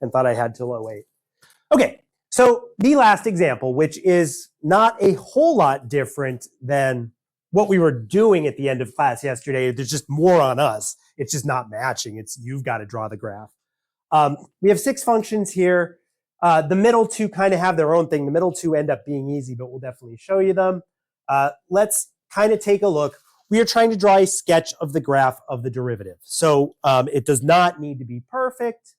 and thought I had till 08. Okay, so the last example, which is not a whole lot different than what we were doing at the end of class yesterday. There's just more on us. It's just not matching. It's you've got to draw the graph. We have 6 functions here. The middle 2 kind of have their own thing. The middle 2 end up being easy, but we'll definitely show you them. Let's kind of take a look. We are trying to draw a sketch of the graph of the derivative. So it does not need to be perfect.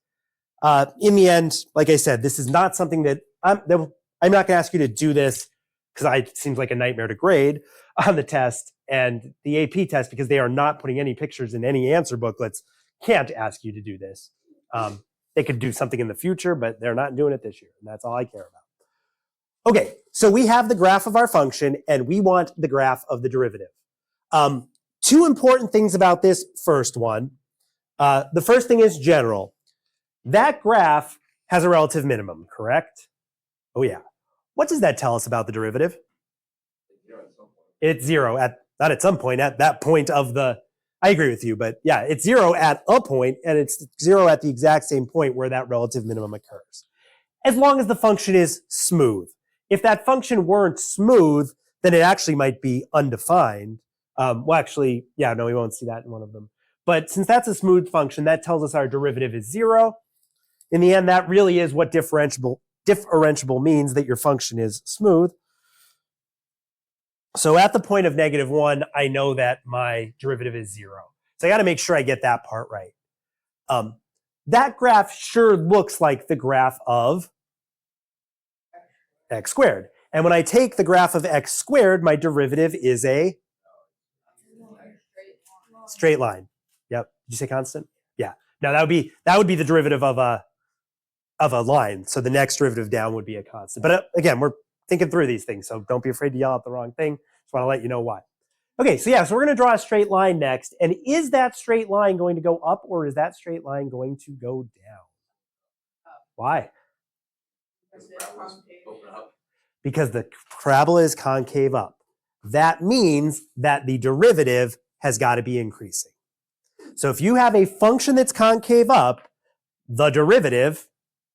In the end, like I said, this is not something that I'm not going to ask you to do this because it seems like a nightmare to grade on the test and the AP test because they are not putting any pictures in any answer booklets. Can't ask you to do this. They could do something in the future, but they're not doing it this year, and that's all I care about. Okay, so we have the graph of our function, and we want the graph of the derivative. 2 important things about this first one. The first thing is general. That graph has a relative minimum, correct? Oh, yeah. What does that tell us about the derivative? It's 0 at, not at some point, at that point of the, I agree with you, but yeah, it's 0 at a point, and it's 0 at the exact same point where that relative minimum occurs. As long as the function is smooth. If that function weren't smooth, then it actually might be undefined. Well, actually, yeah, no, we won't see that in one of them. But since that's a smooth function, that tells us our derivative is 0. In the end, that really is what differentiable means, that your function is smooth. So at the point of -1, I know that my derivative is 0. So I got to make sure I get that part right. That graph sure looks like the graph of x squared. And when I take the graph of x squared, my derivative is a straight line. Yep. Did you say constant? Yeah. Now that would be the derivative of a line. So the next derivative down would be a constant. But again, we're thinking through these things, so don't be afraid to yell out the wrong thing. Just want to let you know why. Okay, so yeah, so we're going to draw a straight line next. And is that straight line going to go up, or is that straight line going to go down? Why? Because the parabola is concave up. That means that the derivative has got to be increasing. So if you have a function that's concave up, the derivative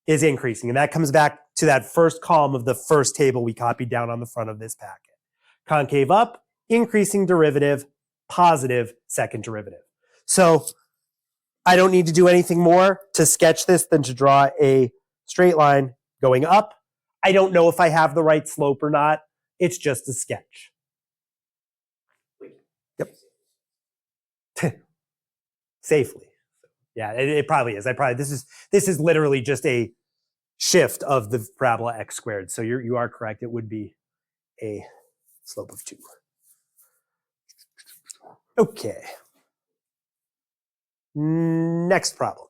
is increasing. And that comes back to that first column of the first table we copied down on the front of this packet. Concave up, increasing derivative, positive second derivative. So I don't need to do anything more to sketch this than to draw a straight line going up. I don't know if I have the right slope or not. It's just a sketch. Yep. Safely. Yeah, it probably is. This is literally just a shift of the parabola x squared. So you are correct. It would be a slope of 2. Okay. Next problem.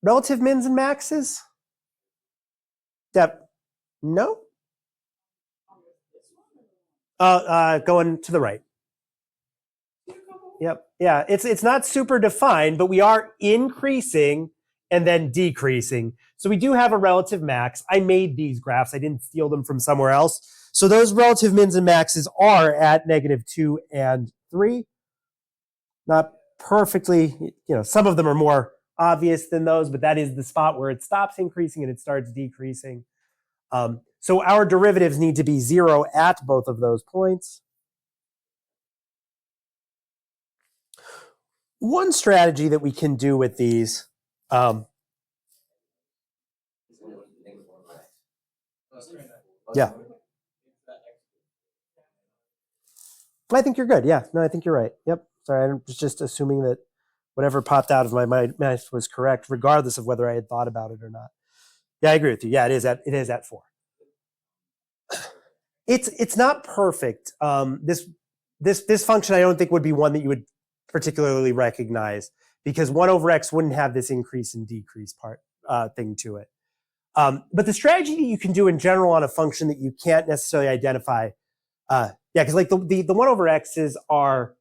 Relative mins and maxes? Deb, no? Going to the right. Yep. Yeah, it's not super defined, but we are increasing and then decreasing. So we do have a relative max. I made these graphs. I didn't steal them from somewhere else. So those relative mins and maxes are at -2 and 3. Not perfectly, some of them are more obvious than those, but that is the spot where it stops increasing and it starts decreasing. So our derivatives need to be 0 at both of those points. One strategy that we can do with these, yeah. I think you're good. Yeah, no, I think you're right. Yep. Sorry, I was just assuming that whatever popped out of my mind was correct, regardless of whether I had thought about it or not. Yeah, I agree with you. Yeah, it is at 4. It's not perfect. This function I don't think would be one that you would particularly recognize because 1 over x wouldn't have this increase and decrease part thing to it. But the strategy that you can do in general on a function that you can't necessarily identify, because like the 1 over x's are,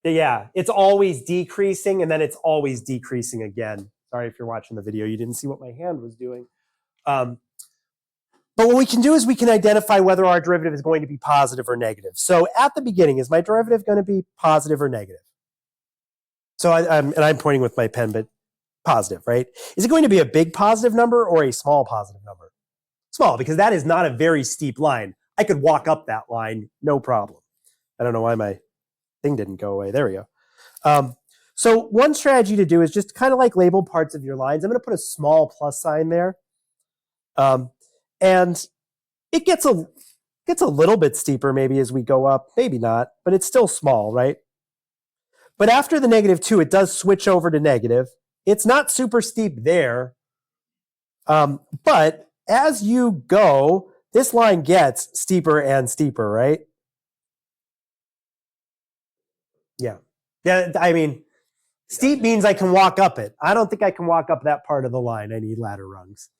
it's always decreasing and then it's always decreasing again. Sorry if you're watching the video, you didn't see what my hand was doing. But what we can do is we can identify whether our derivative is going to be positive or negative. So at the beginning, is my derivative going to be positive or negative? So I'm pointing with my pen, but positive, right? Is it going to be a big positive number or a small positive number? Small, because that is not a very steep line. I could walk up that line, no problem. I don't know why my thing didn't go away. There we go. So one strategy to do is just kind of like label parts of your lines. I'm going to put a small plus sign there. And it gets a little bit steeper maybe as we go up, maybe not, but it's still small, right? But after the -2, it does switch over to negative. It's not super steep there. But as you go, this line gets steeper and steeper, right? Yeah. Yeah, I mean, steep means I can walk up it. I don't think I can walk up that part of the line. I need ladder rungs.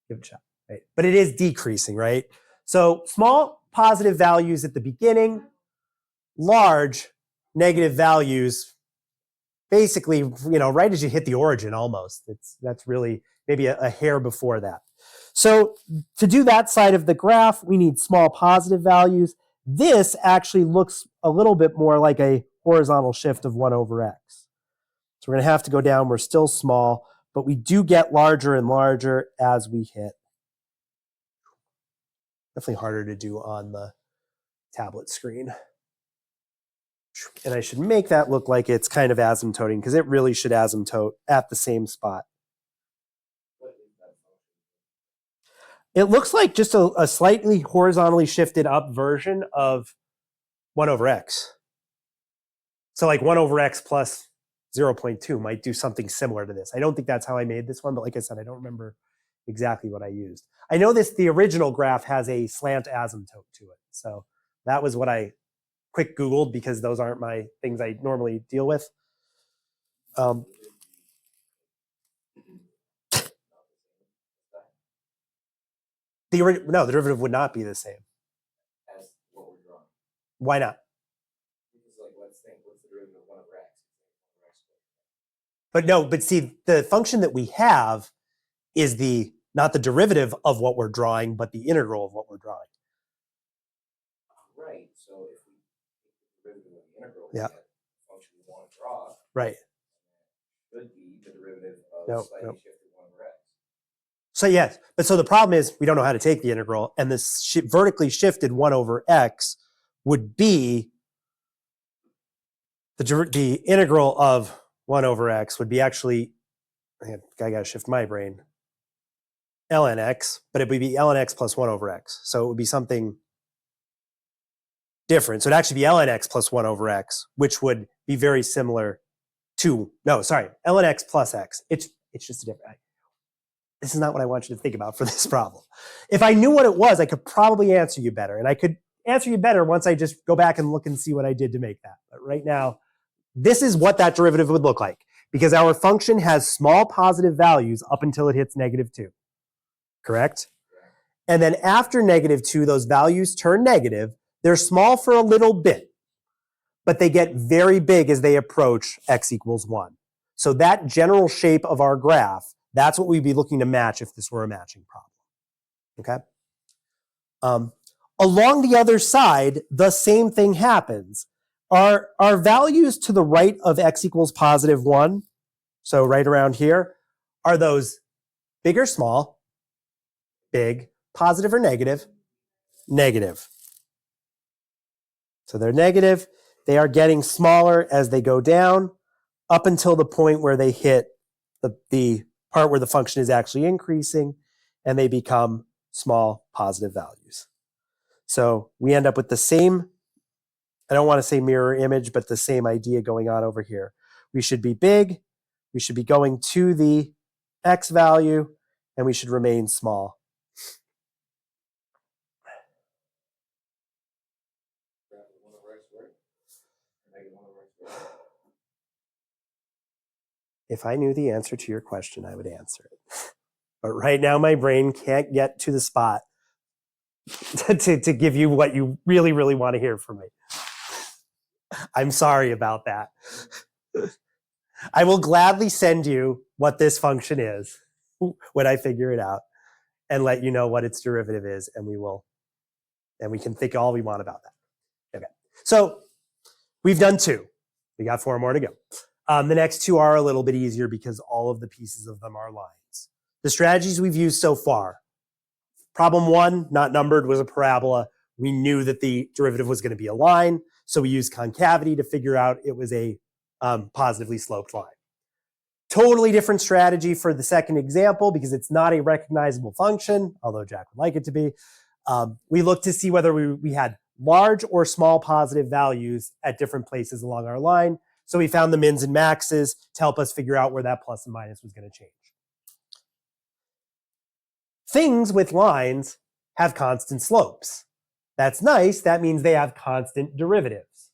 Give it a shot, right? But it is decreasing, right? So small positive values at the beginning, large negative values basically, right as you hit the origin almost. That's really maybe a hair before that. So to do that side of the graph, we need small positive values. This actually looks a little bit more like a horizontal shift of 1 over x. So we're going to have to go down. We're still small, but we do get larger and larger as we hit. Definitely harder to do on the tablet screen. And I should make that look like it's kind of asymptoting because it really should asymptote at the same spot. It looks like just a slightly horizontally shifted up version of 1 over x. So like 1 over x plus 0.2 might do something similar to this. I don't think that's how I made this one, but like I said, I don't remember exactly what I used. I know the original graph has a slant asymptote to it. So that was what I quick Googled because those aren't my things I normally deal with. No, the derivative would not be the same. As what we're drawing. Why not? Because let's think, what's the derivative of 1 over x? But see, the function that we have is not the derivative of what we're drawing, but the integral of what we're drawing. Right. So if we take the derivative of the integral, yeah, the function we want to draw, right, should be the derivative of slightly shifted 1 over x. So yes, but so the problem is we don't know how to take the integral, and this vertically shifted 1 over x would be the integral of 1 over x would be actually, I got to shift my brain, ln x, but it would be ln x plus 1 over x. So it would be something different. So it'd actually be ln x plus 1 over x, which would be very similar to, ln x plus x. It's just a different, this is not what I want you to think about for this problem. If I knew what it was, I could probably answer you better. And I could answer you better once I just go back and look and see what I did to make that. But right now, this is what that derivative would look like because our function has small positive values up until it hits -2. Correct? And then after -2, those values turn negative. They're small for a little bit, but they get very big as they approach x equals 1. So that general shape of our graph, that's what we'd be looking to match if this were a matching problem. Okay? Along the other side, the same thing happens. Our values to the right of x equals +1, so right around here, are those big or small? Big. Positive or negative? Negative. So they're negative. They are getting smaller as they go down up until the point where they hit the part where the function is actually increasing and they become small positive values. So we end up with the same, I don't want to say mirror image, but the same idea going on over here. We should be big, we should be going to the x value, and we should remain small. If I knew the answer to your question, I would answer it. But right now, my brain can't get to the spot to give you what you really, really want to hear from me. I'm sorry about that. I will gladly send you what this function is when I figure it out and let you know what its derivative is, and we can think all we want about that. Okay. So we've done 2. We got 4 more to go. The next two are a little bit easier because all of the pieces of them are lines. The strategies we've used so far. Problem one, not numbered, was a parabola. We knew that the derivative was going to be a line, so we used concavity to figure out it was a positively sloped line. Totally different strategy for the second example because it's not a recognizable function, although Jack would like it to be. We looked to see whether we had large or small positive values at different places along our line. So we found the mins and maxes to help us figure out where that plus and minus was going to change. Things with lines have constant slopes. That's nice. That means they have constant derivatives.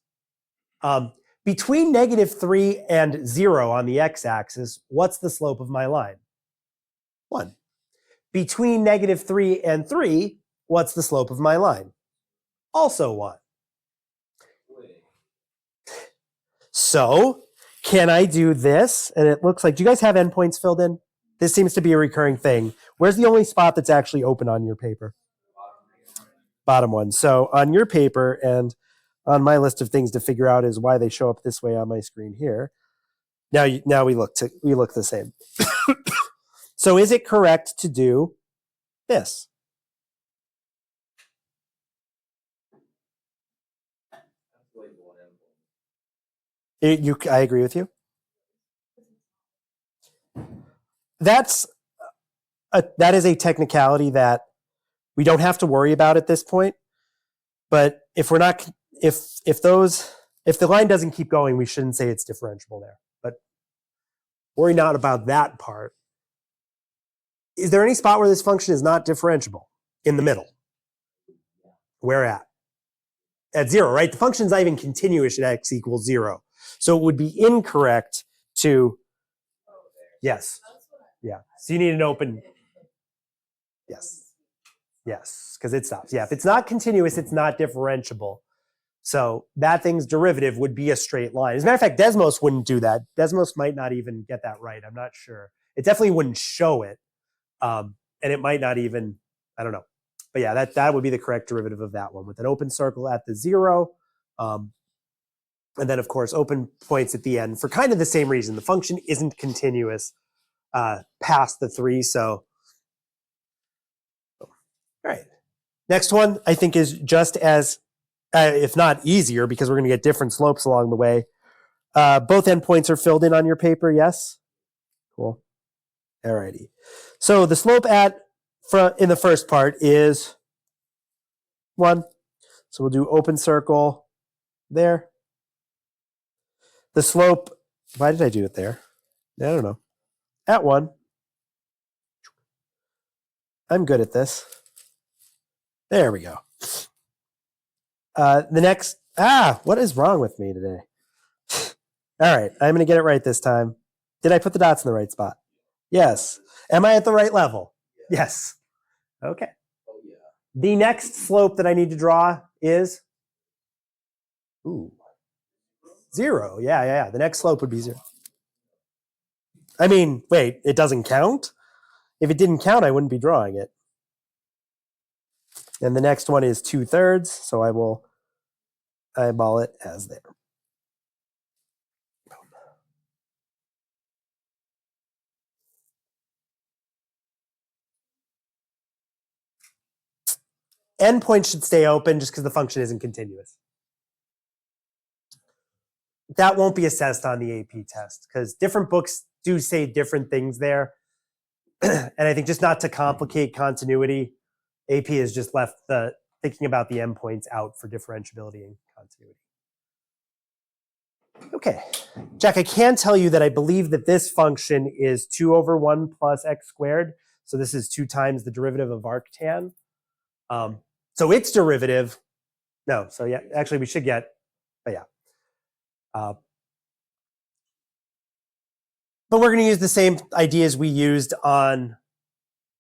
Between -3 and 0 on the x-axis, what's the slope of my line? 1. Between -3 and 3, what's the slope of my line? Also 1. So, can I do this? And it looks like, do you guys have endpoints filled in? This seems to be a recurring thing. Where's the only spot that's actually open on your paper? Bottom one. So on your paper and on my list of things to figure out is why they show up this way on my screen here. Now we look the same. So is it correct to do this? I agree with you. That is a technicality that we don't have to worry about at this point. But if we're not, if the line doesn't keep going, we shouldn't say it's differentiable there. But worry not about that part. Is there any spot where this function is not differentiable? In the middle. Where at? At 0, right? The function's not even continuous at x equals 0. So it would be incorrect to, yes. Yeah. So you need an open, yes. Yes, because it stops. Yeah, if it's not continuous, it's not differentiable. So that thing's derivative would be a straight line. As a matter of fact, Desmos wouldn't do that. Desmos might not even get that right. I'm not sure. It definitely wouldn't show it. And it might not even, I don't know. But yeah, that would be the correct derivative of that one with an open circle at the 0. And then, of course, open points at the end for kind of the same reason. The function isn't continuous past the 3. So, all right. Next one, I think, is just as, if not easier, because we're going to get different slopes along the way. Both endpoints are filled in on your paper, yes? Cool. All righty. So the slope in the first part is 1. So we'll do open circle there. The slope, why did I do it there? I don't know. At 1. I'm good at this. There we go. The next, what is wrong with me today? All right, I'm going to get it right this time. Did I put the dots in the right spot? Yes. Am I at the right level? Yes. Okay. Oh, yeah. The next slope that I need to draw is 0. Yeah. The next slope would be 0. I mean, wait, it doesn't count? If it didn't count, I wouldn't be drawing it. And the next one is 2/3, so I will eyeball it as there. Endpoints should stay open just because the function isn't continuous. That won't be assessed on the AP test because different books do say different things there. And I think just not to complicate continuity, AP has just left the thinking about the endpoints out for differentiability and continuity. Okay, Jack, I can tell you that I believe that this function is 2/1 plus x squared. So this is 2 times the derivative of arctan. So its derivative, no, so yeah, actually we should get, but yeah. But we're going to use the same ideas we used on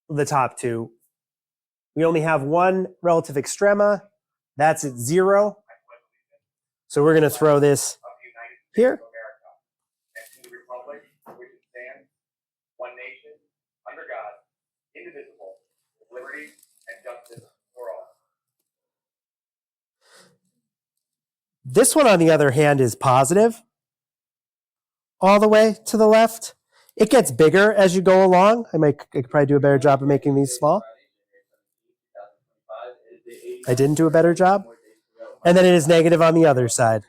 the top 2. We only have one relative extrema. That's at 0. So we're going to throw this here. And to the republic for which it stands, one nation, under God, indivisible, with liberty and justice for all. This one, on the other hand, is positive. all the way to the left. It gets bigger as you go along. I could probably do a better job of making these small. I didn't do a better job. And then it is negative on the other side.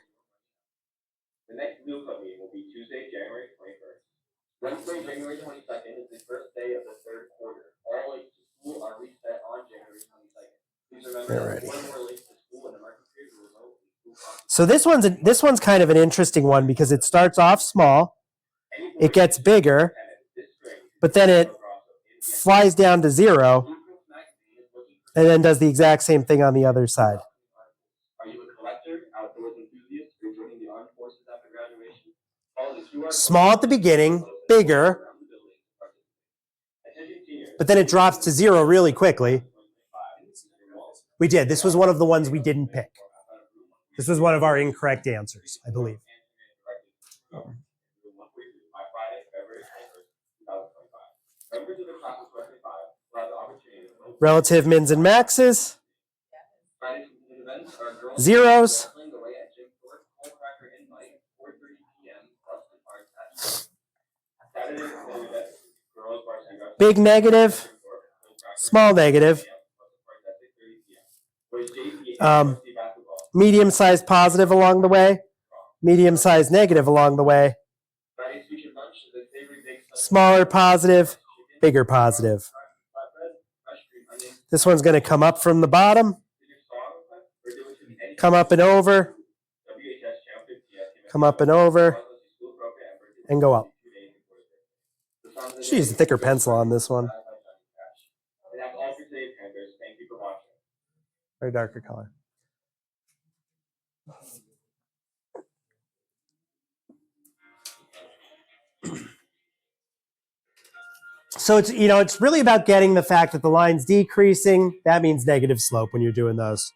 The next Blue Club meeting will be Tuesday, January 21st. Wednesday, January 22nd is the first day of the third quarter. All late to school are reset on January 22nd. Please remember that one more late to school in the market period will result in school. So this one's kind of an interesting one because it starts off small, it gets bigger, but then it flies down to 0, and then does the exact same thing on the other side. Are you a collector, outdoors enthusiast, or joining the armed forces after graduation? Small at the beginning, bigger, but then it drops to 0 really quickly. We did. This was one of the ones we didn't pick. This was one of our incorrect answers, I believe. Relative mins and maxes. Zeros. Big negative. Small negative. Medium-sized positive along the way. Medium-sized negative along the way. Smaller positive. Bigger positive. This one's going to come up from the bottom, come up and over, come up and over, and go up. Should use a thicker pencil on this one. Very darker color. So it's really about getting the fact that the line's decreasing. That means negative slope when you're doing those.